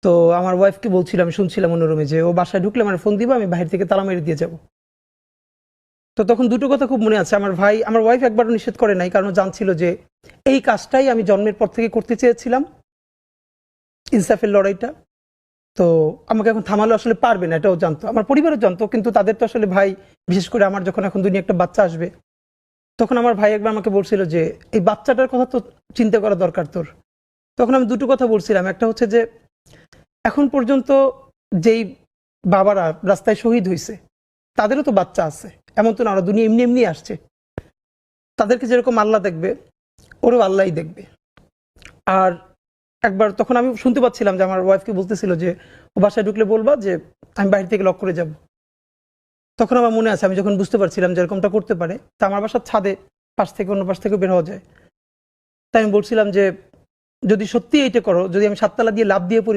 তো আমার ওয়াইফকে বলছিলাম, আমি শুনছিলাম অন্য রুমে যে ও বাসায় ঢুকলে আমার ফোন দিবা, আমি বাহির থেকে তালা মেরে দিয়ে যাব। তো তখন দুটো কথা খুব মনে আছে। আমার ওয়াইফ একবারও নিষেধ করে নাই, কারণ ও জানছিল যে এই কাজটাই আমি জন্মের পর থেকে করতে চেয়েছিলাম, ইনসাফের লড়াইটা। তো আমাকে এখন থামালো আসলে পারবে না, এটাও জানতো, আমার পরিবারও জানতো, কিন্তু তাদের তো আসলে ভাই, বিশেষ করে আমার যখন এখন দুনিয়া একটা বাচ্চা আসবে, তখন আমার ভাই একবার আমাকে বলছিল যে এই বাচ্চাটার কথা তো চিন্তা করা দরকার তোর। তখন আমি দুটো কথা বলছিলাম, একটা হচ্ছে যে এখন পর্যন্ত যেই বাবারা রাস্তায় শহীদ হয়েছে তাদেরও তো বাচ্চা আছে, এমন তো না ওরা দুনিয়া এমনি এমনি আসছে। তাদেরকে যেরকম আল্লাহ দেখবে ওরও আল্লাহই দেখবে। আর একবার তখন আমি শুনতে পাচ্ছিলাম যে আমার ওয়াইফকে বলতেছিল যে ও বাসায় ঢুকলে বলবা যে আমি বাইরে থেকে লক করে যাব। তখন আমার মনে আছে, আমি যখন বুঝতে পারছিলাম যে এরকমটা করতে পারে, তা আমার বাসার ছাদে পাশ থেকে অন্য পাশ থেকে বের হওয়া যায়, তাই আমি বলছিলাম যে যদি সত্যি এইটা করো, যদি আমি 7 তালা দিয়ে লাফ দিয়ে পড়ি